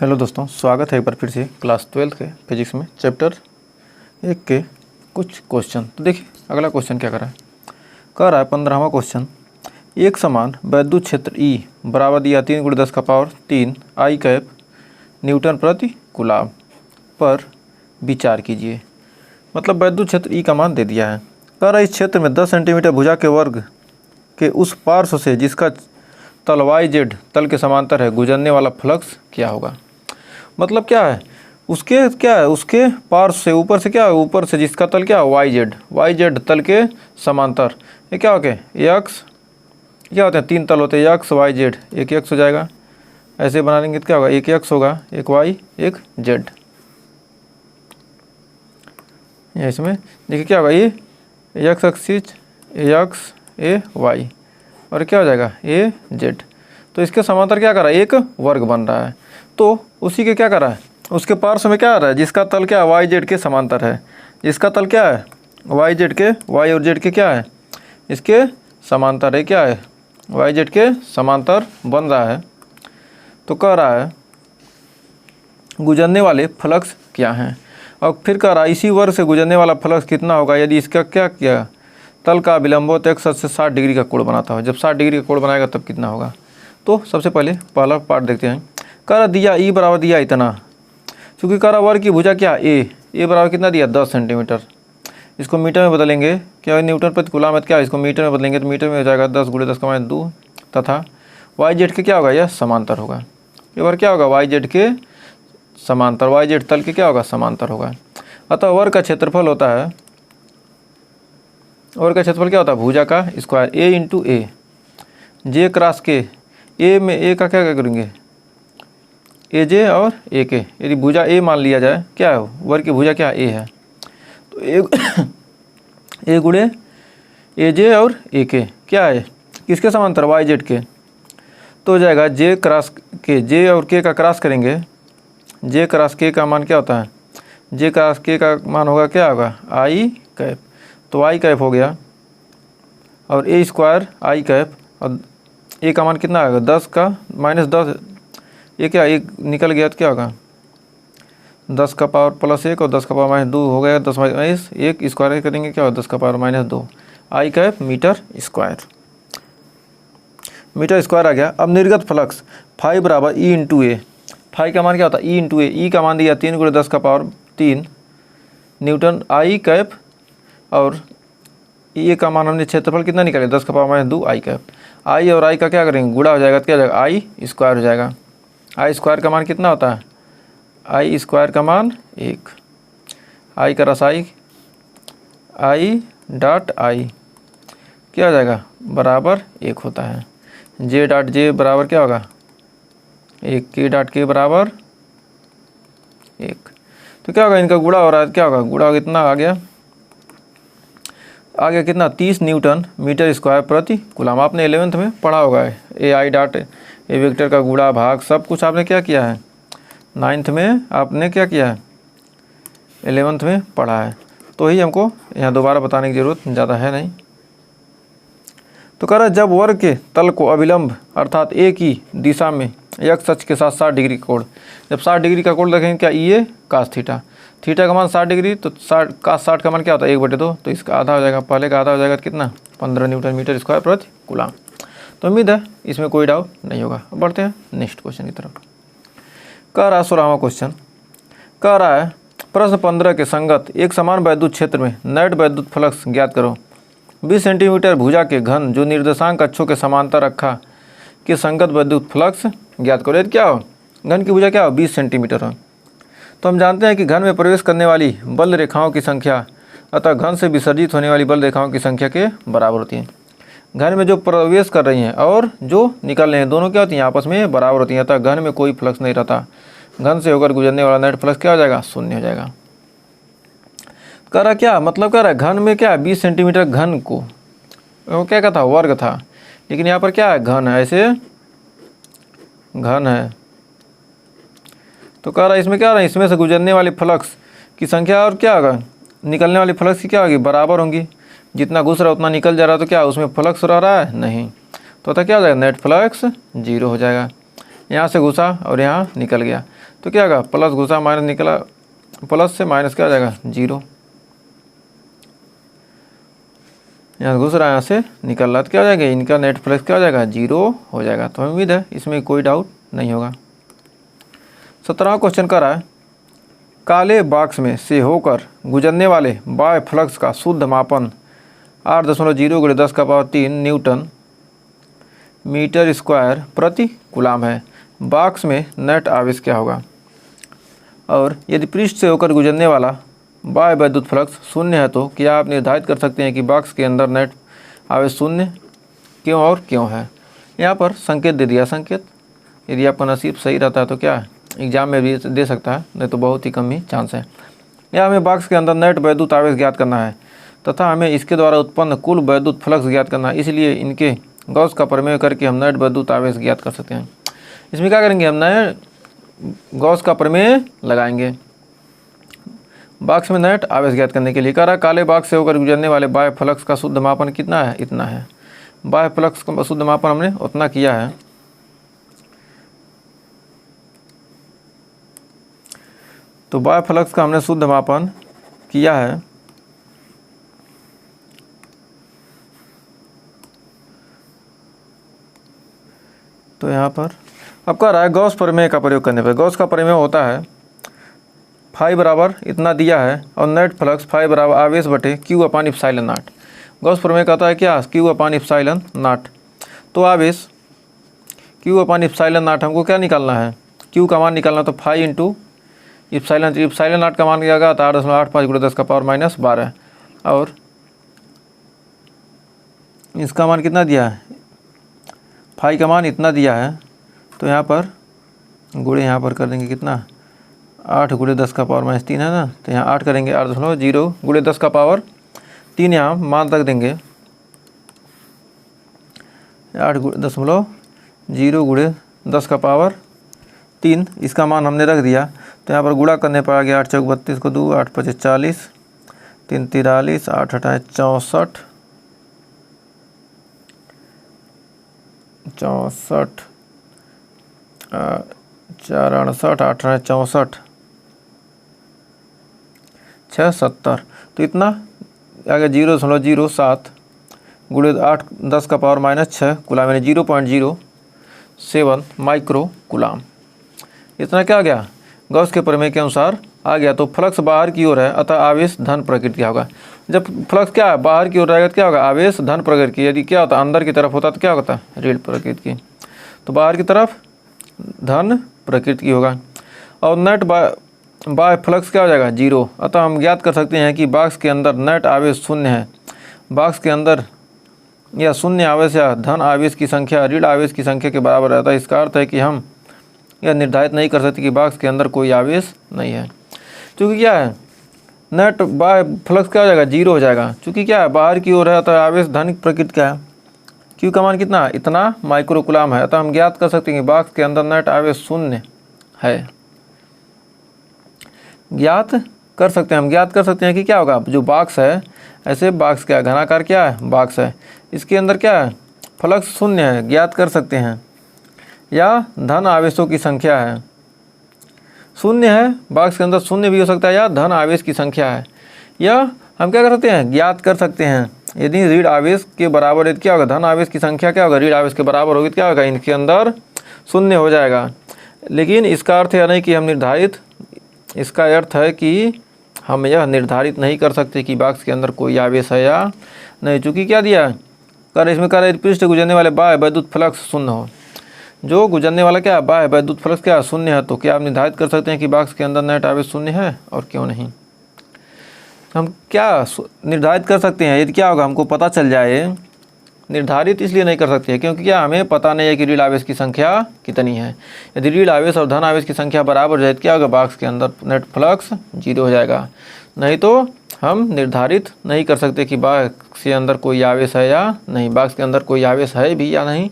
Hello दोस्तों, स्वागत है एक बार फिर से क्लास 12 के फिजिक्स में चैप्टर 1 के कुछ क्वेश्चन। तो देखिए अगला क्वेश्चन क्या कह रहा है 15वां क्वेश्चन। एक समान वैद्युत क्षेत्र E बराबर दिया 3×10⁻³ आई कैप न्यूटन प्रति कूलाम पर विचार कीजिए। मतलब वैद्युत क्षेत्र E का मान दे दिया है। कह रहा है इस क्षेत्र में 10 सेंटीमीटर भुजा के वर्ग के उस पार्श्व से जिसका तल YZ तल के समांतर है गुजरने वाला फ्लक्स क्या होगा। मतलब क्या है, उसके पार्श्व से ऊपर से क्या है, ऊपर से जिसका तल क्या है YZ तल के समांतर। ये क्या हो गया x, क्या होते हैं तीन तल होते हैं x YZ, एक x हो जाएगा। ऐसे बना लेंगे तो क्या होगा, एक x होगा, एक y एक z। इसमें देखिए क्या होगा, ये x axis x a y और क्या हो जाएगा a z। तो इसके समांतर क्या कर रहा है, एक वर्ग बन रहा है। तो उसी के क्या कर रहा है, उसके पार्श्व में क्या आ रहा है, जिसका तल क्या है YZ के समांतर है। जिसका तल क्या है YZ के, y और z के क्या है, इसके समांतर है। क्या है, YZ के समांतर बन रहा है। तो कह रहा है गुजरने वाले फ्लक्स क्या हैं। और फिर कह रहा है इसी वर्ग से गुजरने वाला फ्लक्स कितना होगा यदि इसका क्या किया, तल का विलंबोत x अक्ष से 60 डिग्री का कोण बनाता हो। जब 60 डिग्री का कोण बनाएगा तब कितना होगा। तो सबसे पहले पहला पार्ट देखते हैं। कह रहा दिया E बराबर दिया इतना, क्योंकि कह रहा वर्ग की भुजा क्या ए बराबर कितना दिया 10 सेंटीमीटर। इसको मीटर में बदलेंगे, क्या न्यूटन प्रति कूलाम है, क्या इसको मीटर में बदलेंगे तो मीटर में हो जाएगा 10×10⁻²। तथा YZ के क्या होगा, यह समांतर होगा। ये बार क्या होगा YZ के समांतर, YZ तल के क्या होगा समांतर होगा। अतः वर्ग का क्षेत्रफल होता है, वर्ग का क्षेत्रफल क्या होता है भुजा का square a × a, j cross के, a में a का क्या करेंगे AJ और AK। यदि भुजा A मान लिया जाए, क्या है वर्ग की भुजा क्या A है, तो A गुणे AJ और AK क्या है किसके समांतर YZ के। तो हो जाएगा J क्रॉस के, J और K का क्रॉस करेंगे, J क्रॉस K का मान क्या होता है, J क्रॉस K का मान होगा क्या होगा I कैप। तो I कैप हो गया और A स्क्वायर I कैप, और A का मान कितना आएगा 10 का -10, ये क्या एक निकल गया तो क्या होगा 10 का पावर +1 और 10 का पावर -2 हो गया। 10 - 1 स्क्वायर करेंगे क्या होगा 10 का पावर -2 आई कैप मीटर स्क्वायर आ गया। अब निर्गत फ्लक्स फाई बराबर E × A। फाई का मान क्या होता है E × A। E का मान दिया 3×10⁻³ न्यूटन आई कैप, और ए का मान हमने क्षेत्रफल कितना निकाले 10 का पावर -2 आई कैप। आई और आई का क्या करेंगे गुणा हो जाएगा तो क्या हो जाएगा आई स्क्वायर हो जाएगा। आई स्क्वायर का मान कितना होता है, आई स्क्वायर का मान 1, आई का रसाई आई डॉट आई क्या हो जाएगा बराबर 1 होता है। जे डॉट जे बराबर क्या होगा 1, के डॉट के बराबर 1। तो क्या होगा इनका गुणा हो रहा है, क्या होगा गुणा कितना आ गया कितना 30 न्यूटन मीटर स्क्वायर प्रति कूलाम। आपने 11th में पढ़ा होगा ए आई डॉट ए वेक्टर का गुणा भाग सब कुछ आपने क्या किया है 9th में, आपने क्या किया है 11th में पढ़ा है। तो ही हमको यहाँ दोबारा बताने की ज़रूरत ज़्यादा है नहीं। तो कह रहा है जब वर्ग के तल को अविलंब अर्थात ए की दिशा में x अक्ष के साथ 60 डिग्री का कोण, जब 60 डिग्री का कोण देखेंगे क्या ये कास थीटा, थीटा का मान 60 डिग्री, तो 60 कास 60 का मान क्या होता है 1/2, तो इसका आधा हो जाएगा, पहले का आधा हो जाएगा कितना 15 न्यूटन मीटर स्क्वायर प्रति कूलाम। तो उम्मीद है इसमें कोई डाउट नहीं होगा। अब बढ़ते हैं नेक्स्ट क्वेश्चन की तरफ। कह रहा है 16वां क्वेश्चन। कह रहा है प्रश्न 15 के संगत एक समान वैद्युत क्षेत्र में नेट वैद्युत फ्लक्स ज्ञात करो। 20 सेंटीमीटर भुजा के घन जो निर्देशांक अक्षों के समांतर रखा के संगत वैद्युत फ्लक्स ज्ञात करो। यदि क्या हो घन की भुजा क्या हो 20 सेंटीमीटर हो, तो हम जानते हैं कि घन में प्रवेश करने वाली बल रेखाओं की संख्या अतः घन से विसर्जित होने वाली बल रेखाओं की संख्या के बराबर होती है। घन में जो प्रवेश कर रही हैं और जो निकल रहे हैं दोनों क्या होती हैं आपस में बराबर होती हैं, अतः घन में कोई फ्लक्स नहीं रहता। घन से होकर गुजरने वाला नेट फ्लक्स क्या हो जाएगा 0 हो जाएगा। कह रहा क्या मतलब कह रहा है घन में क्या 20 सेंटीमीटर घन को, वो क्या था वर्ग था, लेकिन यहाँ पर क्या है घन है, ऐसे घन है। तो कह रहा है इसमें क्या रहा है इसमें से गुजरने वाली फ्लक्स की संख्या और क्या होगा निकलने वाली फ्लक्स की क्या होगी बराबर होंगी। जितना घुस रहा है उतना निकल जा रहा है, तो क्या उसमें फ्लक्स रह रहा है नहीं, तो क्या हो जाएगा नेट फ्लक्स 0 हो जाएगा। यहाँ से घुसा और यहाँ निकल गया, तो क्या होगा, प्लस घुसा माइनस निकला, प्लस से माइनस क्या हो जाएगा 0, यहाँ घुस रहा है यहाँ से निकल रहा, तो क्या हो जाएगा, इनका नेट फ्लक्स क्या हो जाएगा 0 हो जाएगा। तो हमें उम्मीद है इसमें कोई डाउट नहीं होगा। 17वां क्वेश्चन कर रहा है, काले बॉक्स में से होकर गुजरने वाले बाह्य फ्लक्स का शुद्ध मापन 8.0 × 10³ न्यूटन मीटर स्क्वायर प्रति कूलाम है। बॉक्स में नेट आवेश क्या होगा। और यदि पृष्ठ से होकर गुजरने वाला बाह्य वैद्युत फ्लक्स शून्य है तो क्या आप निर्धारित कर सकते हैं कि बॉक्स के अंदर नेट आवेश शून्य क्यों और क्यों है। यहाँ पर संकेत दे दिया। संकेत यदि आपका नसीब सही रहता है तो क्या एग्जाम में भी दे सकता है, नहीं तो बहुत ही कम ही चांस है। या हमें बॉक्स के अंदर नेट वैद्युत आवेश ज्ञात करना है तथा हमें इसके द्वारा उत्पन्न कुल वैद्युत फ्लक्स ज्ञात करना है, इसलिए इनके गॉस का प्रमेय करके हम नेट वैद्युत आवेश ज्ञात कर सकते हैं। इसमें क्या करेंगे, हम नए गॉस का प्रमेय लगाएंगे बॉक्स में नेट आवेश ज्ञात करने के लिए। कह रहा काले बॉक्स से होकर गुजरने वाले बाह्य फ्लक्स का शुद्ध मापन कितना है, इतना है। बाह्य फ्लक्स का शुद्ध मापन हमने उतना किया है। तो बाह्य फ्लक्स का हमने शुद्ध मापन किया है, तो यहाँ पर अब कह रहा है गॉस प्रमेय का प्रयोग करने पर। गॉस का प्रमेय होता है फाई बराबर इतना दिया है और नेट फ्लक्स फाई बराबर आवेश बटे Q/ε0। गॉस प्रमेय कहता है क्या, Q/ε0। तो आवेश Q/ε0 हमको क्या निकालना है, Q का मान निकालना, तो फाई इंटू ε0 का मान क्या गया था 8.85 × 10⁻12 और इसका मान कितना दिया है, फाई का मान इतना दिया है। तो यहाँ पर गुणे यहाँ पर कर देंगे कितना 8 × 10⁻³ है ना, तो यहाँ 8 करेंगे 8.0 × 10⁻3 यहाँ मान रख देंगे 8.0 × 10⁻3 इसका मान हमने रख दिया। तो यहाँ पर गुणा करने पर आ गया 8 × 32 को 2 8 × 5 = 40 3 × 43 8 × 8 = 64 64 4 × 68 8 × 8 = 64 6 70। तो इतना आ गया 0.07 × 8 10⁻⁻6 कूलाम, यानी 0.07 माइक्रो कूलाम। इतना क्या आ गया, गॉस के प्रमेय के अनुसार आ गया। तो फ्लक्स बाहर की ओर है अतः आवेश धन प्रकृति का होगा। जब फ्लक्स क्या है बाहर की ओर रहेगा तो क्या होगा, आवेश धन प्रकृति की। यदि क्या होता अंदर की तरफ होता तो क्या होता ऋण प्रकृति की। तो बाहर की तरफ धन प्रकृति की होगा। और नेट बाय फ्लक्स क्या हो जाएगा 0। अतः हम ज्ञात कर सकते हैं कि बॉक्स के अंदर नेट आवेश शून्य है। बॉक्स के अंदर या शून्य आवेश या धन आवेश की संख्या ऋण आवेश की संख्या के बराबर रहता है। इसका अर्थ है कि हम यह निर्धारित नहीं कर सकते कि बॉक्स के अंदर कोई आवेश नहीं है। क्योंकि क्या है नेट बाय फ्लक्स क्या हो जाएगा 0 हो जाएगा। क्योंकि क्या है बाहर की ओर है अतः आवेश धन प्रकृति का है। क्यू का मान कितना, इतना माइक्रो कूलाम है। अतः हम ज्ञात कर सकते हैं कि बॉक्स के अंदर नेट आवेश शून्य है। ज्ञात कर सकते हैं कि क्या होगा, जो बॉक्स है ऐसे बॉक्स क्या है घनाकार क्या है बॉक्स है, इसके अंदर क्या है फ्लक्स शून्य है, ज्ञात कर सकते हैं। या धन आवेशों की संख्या है, शून्य है बॉक्स के अंदर, शून्य भी हो सकता है या धन आवेश की संख्या है। या हम क्या कर सकते हैं ज्ञात कर सकते हैं यदि ऋण आवेश के बराबर यदि क्या होगा धन आवेश की संख्या क्या होगा ऋण आवेश के बराबर होगी तो क्या होगा इनके अंदर शून्य हो जाएगा। लेकिन इसका अर्थ यह नहीं कि हम निर्धारित, इसका अर्थ है कि हम यह निर्धारित नहीं कर सकते कि बॉक्स के अंदर कोई आवेश है या नहीं। चूँकि क्या दिया कर इसमें कर पृष्ठ गुजरने वाले बाह्य वैद्युत फ्लक्स शून्य हो, जो गुजरने वाला क्या बाह्य वैद्युत फ्लक्स क्या शून्य है, तो क्या आप निर्धारित कर सकते हैं कि बॉक्स के अंदर नेट आवेश शून्य है और क्यों नहीं। हम क्या निर्धारित कर सकते हैं यदि क्या होगा हमको पता चल जाए, निर्धारित इसलिए नहीं कर सकते हैं क्योंकि क्या हमें पता नहीं है कि ऋण आवेश की संख्या कितनी है। यदि ऋण आवेश और धन आवेश की संख्या बराबर जाए तो क्या होगा बॉक्स के अंदर नेट फ्लक्स 0 हो जाएगा। नहीं तो हम निर्धारित नहीं कर सकते कि बॉक्स के अंदर कोई आवेश है या नहीं, बॉक्स के अंदर कोई आवेश है भी या नहीं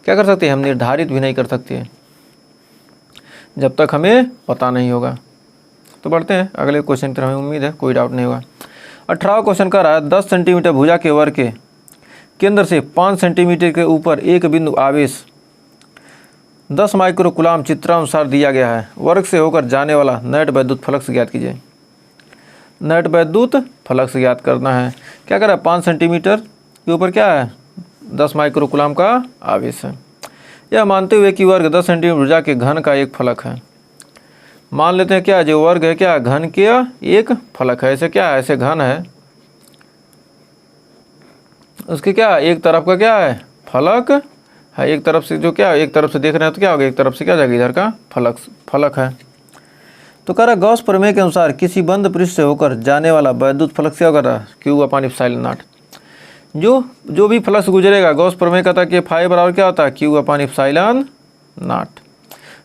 क्या कर सकते हैं हम निर्धारित भी नहीं कर सकते जब तक हमें पता नहीं होगा। तो बढ़ते हैं अगले क्वेश्चन की तरफ, हमें उम्मीद है कोई डाउट नहीं होगा। 18वां क्वेश्चन का रहा है 10 सेंटीमीटर भुजा के वर्ग के केंद्र से 5 सेंटीमीटर के ऊपर एक बिंदु आवेश 10 माइक्रोकुलाम चित्रानुसार दिया गया है। वर्ग से होकर जाने वाला नेट वैद्युत फ्लक्स ज्ञात कीजिए। नेट वैद्युत फ्लक्स ज्ञात करना है। क्या करा, 5 सेंटीमीटर के ऊपर क्या है, 10 माइक्रोकुलाम का आवेश है। यह मानते हुए कि वर्ग 10 सेंटीमीटर ऊर्जा के घन का एक फलक है। मान लेते हैं क्या, जो वर्ग है क्या, घन के एक फलक है। ऐसे क्या है, ऐसे घन है, उसके क्या एक तरफ का क्या है, फलक है। एक तरफ से जो क्या, एक तरफ से देख रहे हैं तो क्या होगा, एक तरफ से क्या जाएगा, इधर का फलक है। तो कह रहा गॉस प्रमेय के अनुसार किसी बंद पृष्ठ से होकर जाने वाला वैद्युत फ्लक्स क्या कर रहा है, क्यू अपान एप्सिलॉन नॉट। जो भी फ्लक्स गुजरेगा, गॉस प्रमेय कहता है कि फाई बराबर क्या होता है, क्यू अपान एप्सिलॉन नॉट।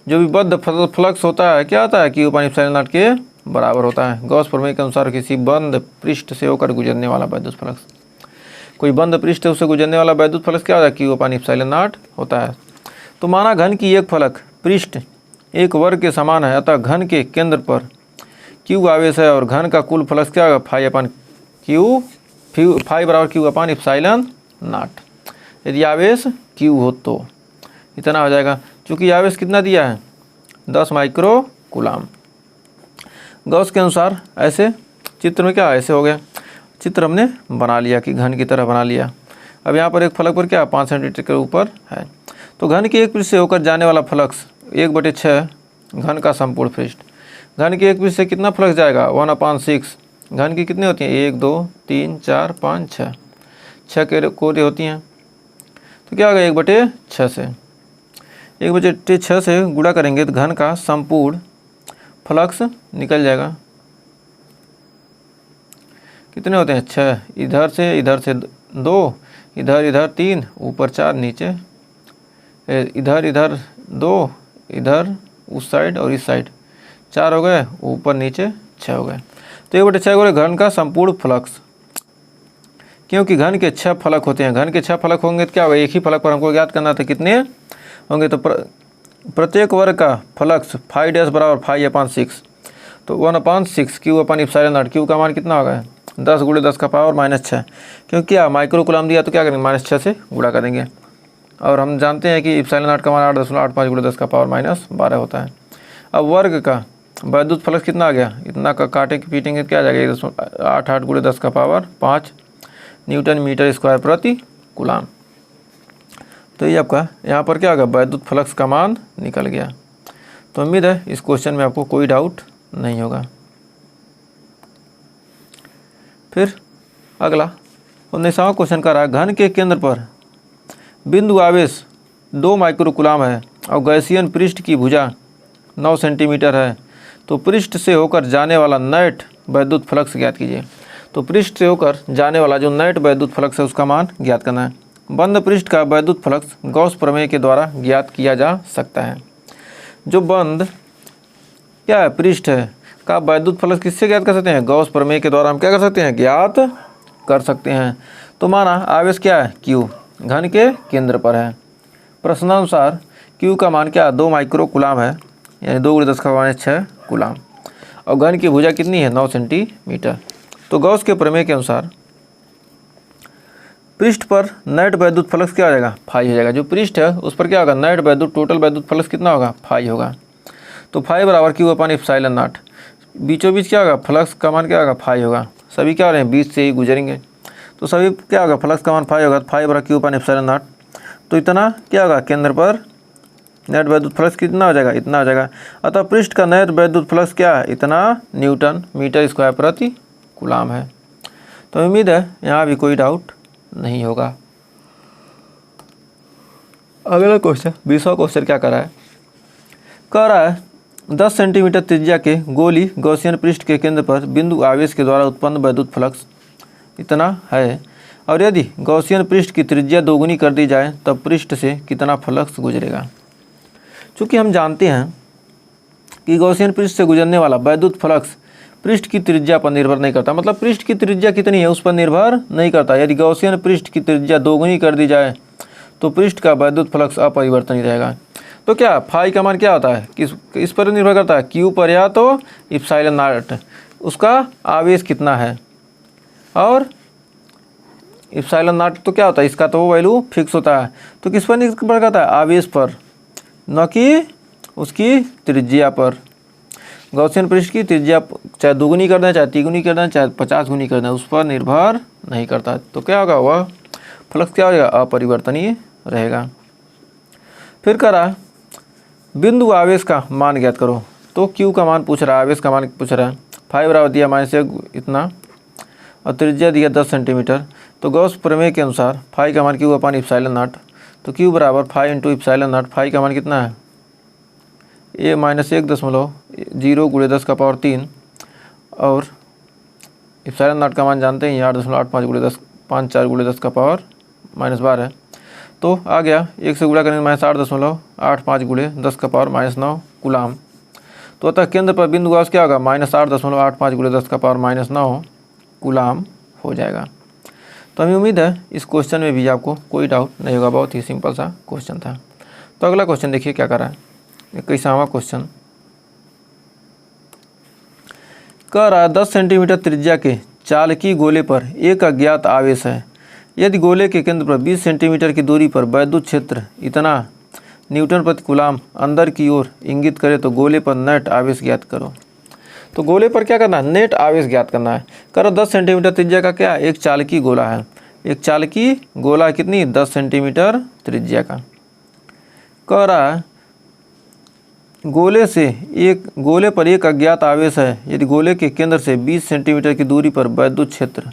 जो भी बद्ध फ्लक्स होता है क्या होता है, क्यू अपान एप्सिलॉन नॉट के बराबर होता है। गॉस प्रमेय के अनुसार किसी बंद पृष्ठ से होकर गुजरने वाला वैद्युत फ्लक्स, कोई बंद पृष्ठ है उससे गुजरने वाला वैद्युत फ्लक्स क्या होता है, क्यू अपान एप्सिलॉन नॉट होता है। तो माना घन की एक फलक पृष्ठ एक वर्ग के समान है, अतः घन के केंद्र पर क्यू आवेश है और घन का कुल फ्लक्स क्या होगा, फाई अपान क्यू, फाई बराबर क्यू अपान एप्सिलॉन नॉट। यदि आवेश क्यू हो तो इतना हो जाएगा। चूँकि आवेश कितना दिया है, 10 माइक्रोकुलाम। गॉस के अनुसार ऐसे चित्र में क्या ऐसे हो गया, चित्र हमने बना लिया कि घन की तरह बना लिया। अब यहाँ पर एक फलक पर क्या 5 सेंटीमीटर के ऊपर है। तो घन के एक पृष्ठ से होकर जाने वाला फ्लक्स 1/6 घन का संपूर्ण पृष्ठ। घन के एक पृष्ठ से कितना फ्लक्स जाएगा, 1/6। घन की कितनी होती हैं, 1 2 3 4 5 6, 6 के कोरे होती हैं। तो क्या होगा, 1/6 से 1/6 से गुणा करेंगे तो घन का संपूर्ण फ्लक्स निकल जाएगा। कितने होते हैं, 6। इधर से 2, इधर 3, ऊपर 4, नीचे इधर 2, इधर उस साइड और इस साइड 4 हो गए, ऊपर नीचे 6 हो गए। तो 1/6 हो गए घन का संपूर्ण फ्लक्स। क्योंकि घन के 6 फलक होते हैं, घन के 6 फलक होंगे तो क्या होगा, एक ही फलक पर हमको ज्ञात करना था कितने होंगे। तो प्रत्येक वर्ग का फ्लक्स फाई डैश बराबर फाई अपान 6। तो 1/6 Q upon epsilon not. Q का मान कितना होगा, 10 × 10 का पावर -6। क्योंकि क्या माइक्रोकुलाम दिया तो क्या करेंगे, -6 से गुणा करेंगे। और हम जानते हैं कि एप्सिलॉन नॉट का मान 8.85 × 10 का पावर -12 होता है। अब वर्ग का वैद्युत फ्लक्स कितना आ गया, इतना का काटे की पीटेंगे क्या आ जाएगा, 8 × 10 का पावर 5 न्यूटन मीटर स्क्वायर प्रति कुलाम। तो ये आपका यहाँ पर क्या होगा, वैद्युत फ्लक्स का मान निकल गया। तो उम्मीद है इस क्वेश्चन में आपको कोई डाउट नहीं होगा। फिर अगला 19वां क्वेश्चन का रहा, घन के केंद्र पर बिंदु आवेश 2 माइक्रोकुलाम है और गैसीयन पृष्ठ की भुजा 9 सेंटीमीटर है। तो पृष्ठ से होकर जाने वाला नेट वैद्युत फ्लक्स ज्ञात कीजिए। तो पृष्ठ से होकर जाने वाला जो नेट वैद्युत फ्लक्स है उसका मान ज्ञात करना है। बंद पृष्ठ का वैद्युत फ्लक्स गॉस प्रमेय के द्वारा ज्ञात किया जा सकता है। जो बंद क्या है, पृष्ठ है का वैद्युत फ्लक्स किससे ज्ञात कर सकते हैं, गॉस प्रमेय के द्वारा हम क्या कर सकते हैं, ज्ञात कर सकते हैं। तो माना आवेश क्या है, क्यू घन के केंद्र पर है। प्रश्नानुसार क्यू का मान क्या 2 माइक्रोकुलाम है, यानी 2 × 10 का पावर -6 कुलाम। और घन की भुजा कितनी है, 9 सेंटीमीटर। तो गॉस के प्रमेय के अनुसार पृष्ठ पर नेट वैद्युत फ्लक्स क्या हो जाएगा, फाई हो जाएगा। जो पृष्ठ है उस पर क्या होगा, नेट वैद्युत टोटल वैद्युत फ्लक्स कितना होगा, फाई होगा। तो फाई बराबर क्यू अपान एप्सिलॉन नॉट। बीचों बीच क्या होगा, फ्लक्स का मान क्या होगा, फाई होगा। सभी क्या हो रहे हैं, बीच से ही गुजरेंगे तो सभी क्या होगा, फ्लक्स का मान फाई होगा। तो फाई बराबर क्यू अपान एप्सिलॉन नॉट। तो इतना क्या होगा, केंद्र पर नेट वैद्युत फ्लक्स कितना हो जाएगा, इतना हो जाएगा। अतः पृष्ठ का नेट वैद्युत फ्लक्स क्या है, इतना न्यूटन मीटर स्क्वायर प्रति कुलाम है। तो उम्मीद है यहाँ भी कोई डाउट नहीं होगा। अगला क्वेश्चन 20वां क्वेश्चन क्या कर रहा है, कह रहा है 10 सेंटीमीटर त्रिज्या के गोली गॉसियन पृष्ठ के केंद्र पर बिंदु आवेश के द्वारा उत्पन्न वैद्युत फ्लक्स इतना है, और यदि गॉसियन पृष्ठ की त्रिज्या दोगुनी कर दी जाए तब पृष्ठ से कितना फ्लक्स गुजरेगा। चूँकि हम जानते हैं कि गॉसियन पृष्ठ से गुजरने वाला वैद्युत फ्लक्स पृष्ठ की त्रिज्या पर निर्भर नहीं करता, मतलब पृष्ठ की त्रिज्या कितनी है उस पर निर्भर नहीं करता। यदि गॉसियन पृष्ठ की त्रिज्या दोगुनी कर दी जाए तो पृष्ठ का वैद्युत फ्लक्स अपरिवर्तनीय रहेगा। तो क्या फाई का मान क्या होता है, किस पर निर्भर करता है, क्यू पर या तो एप्सिलॉन नॉट उसका आवेश कितना है, और एप्सिलॉन नॉट तो क्या होता है, इसका तो वो वैल्यू फिक्स होता है। तो किस पर निर्भर करता है, आवेश पर। न कि उसकी त्रिज्या पर। गॉसियन पृष्ठ की त्रिज्या चाहे दोगुनी कर दें, चाहे तिगुनी कर दें, चाहे 50 गुनी कर दें, उस पर निर्भर नहीं करता। तो क्या होगा, वह फ्लक्स क्या होगा, अपरिवर्तनीय रहेगा। फिर करा बिंदु आवेश का मान ज्ञात करो। तो Q का मान पूछ रहा है, आवेश का मान पूछ रहा है। फाइव बराबर दिया -1 इतना और त्रिज्या दिया 10 सेंटीमीटर। तो गॉस प्रमेय के अनुसार फाई का मान Q अपान इप्सिलॉन नॉट। तो Q बराबर phi into epsilon naught. Phi का मान कितना है, A -1.0 गुणे 10 का पावर 3 और इप्सिलॉन नॉट का मान जानते हैं 8.85 गुणे 10 5 गुणे 10 का पावर -12। तो आ गया 1 से गुणा करेंगे -8.85 गुणे 10 का पावर -9 कूलाम। तो अतः केंद्र पर बिंदु गॉस क्या होगा, -8.85 गुणे 10 का पावर -9 कूलाम हो जाएगा। तो हमें उम्मीद है इस क्वेश्चन में भी आपको कोई डाउट नहीं होगा, बहुत ही सिंपल सा क्वेश्चन था। तो अगला क्वेश्चन देखिए क्या कर रहा है, 21वां क्वेश्चन कह रहा है 10 सेंटीमीटर त्रिज्या के चालकी गोले पर एक अज्ञात आवेश है। यदि गोले के केंद्र पर 20 सेंटीमीटर की दूरी पर वैद्युत क्षेत्र इतना न्यूटन प्रति कूलाम अंदर की ओर इंगित करे तो गोले पर नेट आवेश ज्ञात करो। तो गोले पर क्या करना है, नेट आवेश ज्ञात करना है। करो 10 सेंटीमीटर त्रिज्या का क्या, एक चालकी गोला है। एक चालकी गोला कितनी, 10 सेंटीमीटर त्रिज्या का। कह रहा है गोले पर एक अज्ञात आवेश है। यदि गोले के केंद्र से 20 सेंटीमीटर की दूरी पर वैद्युत क्षेत्र,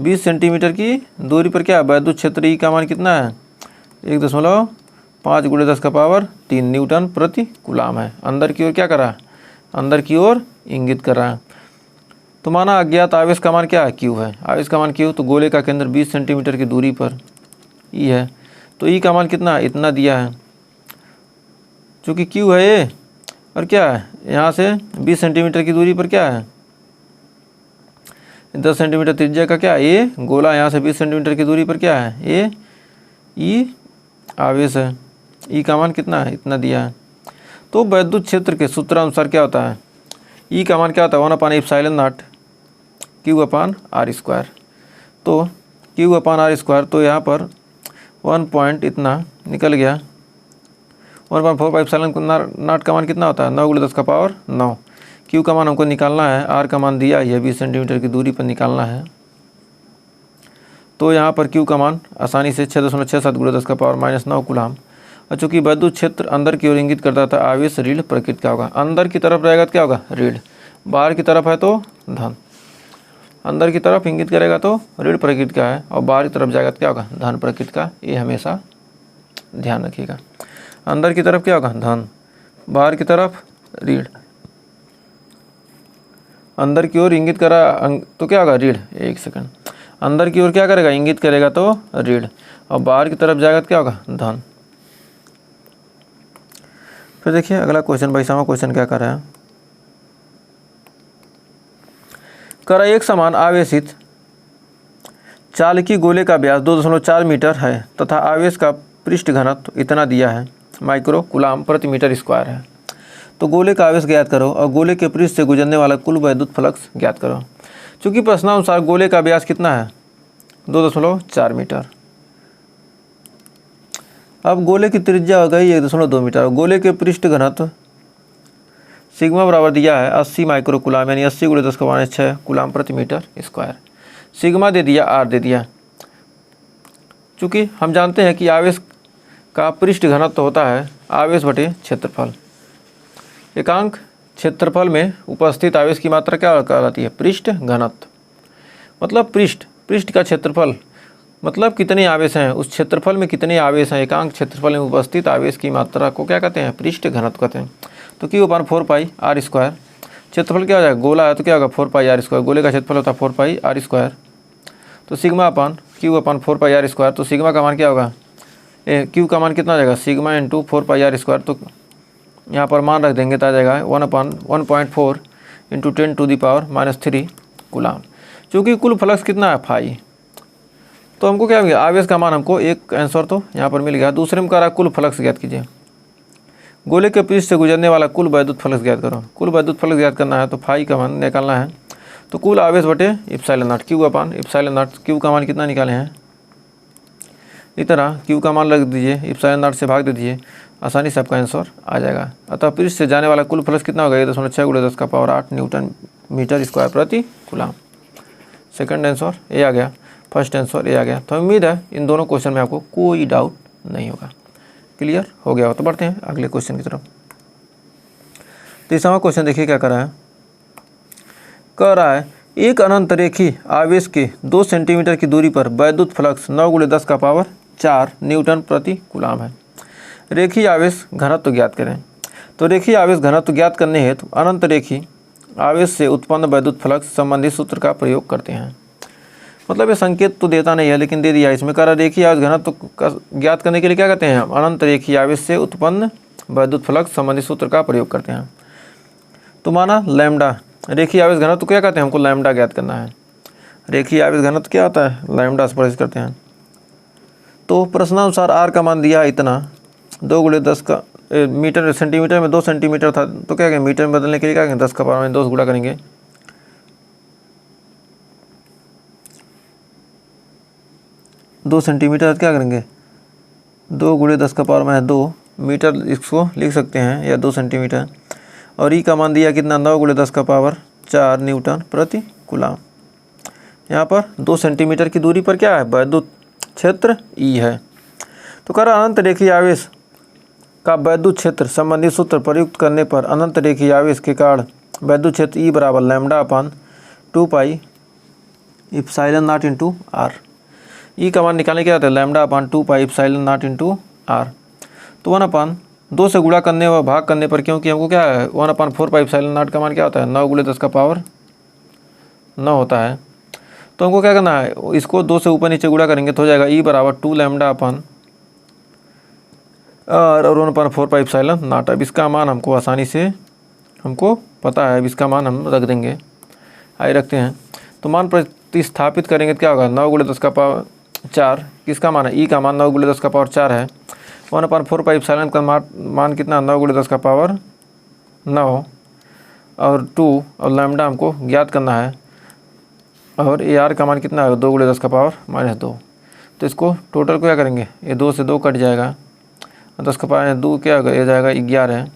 20 सेंटीमीटर की दूरी पर क्या वैद्युत क्षेत्र ई का मान कितना है, 1.5 गुणे 10 का पावर 3 न्यूटन प्रति कूलाम है। अंदर की ओर क्या कर रहा है, अंदर की ओर इंगित कर रहा है। तो माना अज्ञात आवेश का मान क्या है, Q है। आवेश का मान Q, तो गोले का केंद्र 20 सेंटीमीटर की दूरी पर E है। तो E का मान कितना, इतना दिया है। चूँकि Q है ये और क्या है, यहाँ से 20 सेंटीमीटर की दूरी पर क्या है, 10 सेंटीमीटर त्रिज्या का क्या है, ये गोला यहाँ से 20 सेंटीमीटर की दूरी पर क्या है, ये E आवेश है। E का मान कितना है, इतना दिया है। तो वैद्युत क्षेत्र के सूत्र अनुसार क्या होता है, E का मान क्या होता है, 1/ε0 Q अपान R स्क्वायर। तो Q अपान R स्क्वायर, तो यहाँ पर 1 पॉइंट इतना निकल गया। 1/4πε0 का मान कितना होता है, 9 गुणे 10 का पावर 9। Q का मान हमको निकालना है, R का मान दिया है 20 सेंटीमीटर की दूरी पर निकालना है। तो यहाँ पर Q का मान आसानी से 6.67 गुणे 10 का पावर -9 कूलाम। और चूँकि वैद्युत क्षेत्र अंदर की ओर इंगित करता था, आवेश ऋण प्रकृति का होगा। अंदर की तरफ रहेगा तो क्या होगा, ऋण। बाहर की तरफ है तो धन। अंदर की तरफ इंगित करेगा तो ऋण प्रकृति का है, और बाहर की तरफ जाएगा तो क्या होगा, धन प्रकृति का। ये हमेशा ध्यान रखिएगा। अंदर की तरफ क्या होगा, धन। बाहर की तरफ ऋण। अंदर की ओर इंगित करा तो क्या होगा, ऋण। एक सेकंड, अंदर की ओर क्या करेगा, इंगित करेगा तो ऋण, और बाहर की तरफ जाएगा तो क्या होगा, धन। फिर देखिए अगला क्वेश्चन, 22वां क्वेश्चन क्या कर रहा है, कर एक समान आवेशित चालकी गोले का व्यास 2.4 मीटर है तथा आवेश का पृष्ठ घनत्व इतना दिया है, माइक्रो कूलाम प्रति मीटर स्क्वायर है। तो गोले का आवेश ज्ञात करो और गोले के पृष्ठ से गुजरने वाला कुल वैद्युत फ्लक्स ज्ञात करो। चूँकि प्रश्नानुसार गोले का व्यास कितना है, 2.4 मीटर। अब गोले की त्रिज्या हो गई 1.2 मीटर। गोले के पृष्ठ घनत्व सिग्मा बराबर दिया है 80 माइक्रो कूलाम, यानी 80 गुणे 10 का माइनस 6 कूलाम प्रति मीटर स्क्वायर। सिग्मा दे दिया, आर दे दिया। चूँकि हम जानते हैं कि आवेश का पृष्ठ घनत्व होता है आवेश बटे क्षेत्रफल। एकांक क्षेत्रफल में उपस्थित आवेश की मात्रा क्या कहलाती है, पृष्ठ घनत्व। मतलब पृष्ठ का क्षेत्रफल, मतलब कितने आवेश हैं, उस क्षेत्रफल में कितने आवेश हैं। एकांक क्षेत्रफल में उपस्थित आवेश की मात्रा को क्या कहते हैं, पृष्ठ घनत्व कहते हैं। तो Q/4πr स्क्वायर। क्षेत्रफल क्या हो जाएगा, गोला है तो क्या होगा, 4πr स्क्वायर। गोले का क्षेत्रफल होता है 4πr स्क्वायर। तो सिग्मा अपान Q/4πr स्क्वायर। तो सिग्मा का मान क्या होगा, Q का मान कितना आ जाएगा, सिग्मा इंटू 4πr स्क्वायर। तो यहाँ पर मान रख देंगे तो आ जाएगा 1/1.4 इंटू 10⁻³ कूलाम। चूँकि कुल फ्लक्स कितना है, फाई। तो हमको क्या मिल गया, आवेश का मान हमको एक आंसर तो यहाँ पर मिल गया। दूसरे में कह रहा कुल फ्लक्स ज्ञात कीजिए। गोले के पृष्ठ से गुजरने वाला कुल वैद्युत फ्लक्स ज्ञात करो। कुल वैद्युत फ्लक्स ज्ञात करना है तो फाई का मान निकालना है। तो कुल आवेश बटे ε0 Q/ε0। Q का मान कितना निकाले हैं, इस तरह Q का मान रख दीजिए, ε0 से भाग दे दीजिए। आसानी से आपका आंसर आ जाएगा। अतः पृष्ठ से जाने वाला कुल फ्लक्स कितना होगा, 1.6 × 10⁸ न्यूटन मीटर स्क्वायर प्रति कूलाम। सेकंड आंसर ए आ गया, फर्स्ट आंसर ए आ गया। तो उम्मीद है इन दोनों क्वेश्चन में आपको कोई डाउट नहीं होगा। क्लियर हो गया हो तो बढ़ते हैं अगले क्वेश्चन की तरफ। तीसरा क्वेश्चन देखिए क्या कर रहा है, कह रहा है एक अनंत रेखी आवेश के 2 सेंटीमीटर की दूरी पर वैद्युत फ्लक्स 9 × 10⁴ न्यूटन प्रति कूलाम है। रेखीय आवेश घनत्व ज्ञात करें। तो रेखीय आवेश घनत्व ज्ञात करने हेतु अनंत रेखी आवेश से उत्पन्न वैद्युत फ्लक्स संबंधी सूत्र का प्रयोग करते हैं। मतलब ये संकेत तो देता नहीं है लेकिन दे दिया इसमें, कह रहा रेखीय आवेश घनत्व का ज्ञात करने के लिए क्या कहते हैं, अनंत रेखीय आवेश से उत्पन्न वैद्युत फ्लक्स संबंधी सूत्र का प्रयोग करते हैं। तो माना लैम्डा, रेखीय आवेश घनत्व क्या कहते हैं, हमको लैम्डा ज्ञात करना है। रेखीय आवेश घनत्व क्या होता है, लैम्डा से परिभाषित करते हैं। तो प्रश्नानुसार आर का मान दिया इतना, 2 × 10 मीटर सेंटीमीटर में 2 सेंटीमीटर था, तो क्या करेंगे मीटर में बदलने के लिए क्या करेंगे 10⁻² गुणा करेंगे। दो सेंटीमीटर क्या करेंगे 2 × 10⁻² मीटर, इसको लिख सकते हैं या 2 सेंटीमीटर। और ई का मान दिया कितना, 9 × 10⁴ न्यूटन प्रति कूलाम। यहाँ पर 2 सेंटीमीटर की दूरी पर क्या है, वैद्युत क्षेत्र ई है। तो कह रहा अनंत रेखीय आवेश का वैद्युत क्षेत्र संबंधी सूत्र प्रयुक्त करने पर अनंत रेखीय आवेश के कारण वैद्युत क्षेत्र ई बराबर λ/2πε0 × r। ई का मान निकालने के आता है λ/2πε0 × r। तो 1/2 से गुणा करने व भाग करने पर, क्योंकि हमको क्या है 1/4πε0 का मान क्या होता है 9 × 10⁻9 होता है। तो हमको क्या करना है, इसको 2 से ऊपर नीचे गुणा करेंगे तो हो जाएगा ई बराबर 2λ/r और 1/4πε0। अब इसका मान हमको आसानी से हमको पता है, अब इसका मान हम रख देंगे, आइए रखते हैं। तो मान प्रतिस्थापित करेंगे तो क्या होगा 9 × 10⁴ किसका मान है, ई का मान 9 × 10⁴ है। 1/4πε का मान कितना 9 × 10⁻9 और 2 और लैम्डा हमको ज्ञात करना है, और ए आर का मान कितना है 2 × 10⁻²। तो इसको टोटल को क्या करेंगे, ये 2 से 2 कट जाएगा, 10⁻² क्या होगा, ये जाएगा 11,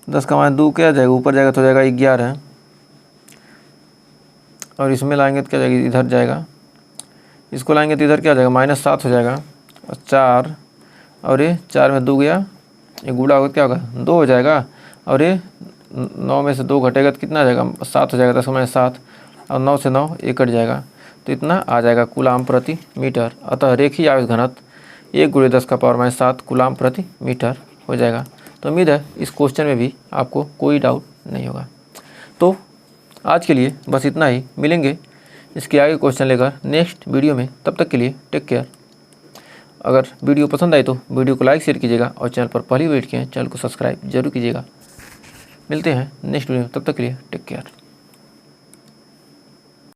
10⁻² क्या जाएगा ऊपर जाएगा तो जाएगा 11, और इसमें लाएंगे तो क्या जाएगा इधर जाएगा, इसको लाएंगे तो इधर क्या जाएगा -7 हो जाएगा, और 4 और ये 4 में 2 गया, ये गुणा होगा क्या होगा 2 हो जाएगा, और ये 9 में से 2 घटेगा तो कितना आ जाएगा 7 हो जाएगा, 10⁻7 और 9 से 9 1 कट जाएगा, तो इतना आ जाएगा कूलाम प्रति मीटर। अतः रेखीय आवेश घनत्व 1 × 10⁻7 कूलाम प्रति मीटर हो जाएगा। तो उम्मीद है इस क्वेश्चन में भी आपको कोई डाउट नहीं होगा। तो आज के लिए बस इतना ही, मिलेंगे इसके आगे क्वेश्चन लेकर नेक्स्ट वीडियो में। तब तक के लिए टेक केयर। अगर वीडियो पसंद आए तो वीडियो को लाइक शेयर कीजिएगा, और चैनल पर पहली बार किए चैनल को सब्सक्राइब जरूर कीजिएगा। मिलते हैं नेक्स्ट वीडियो में, तब तक के लिए टेक केयर।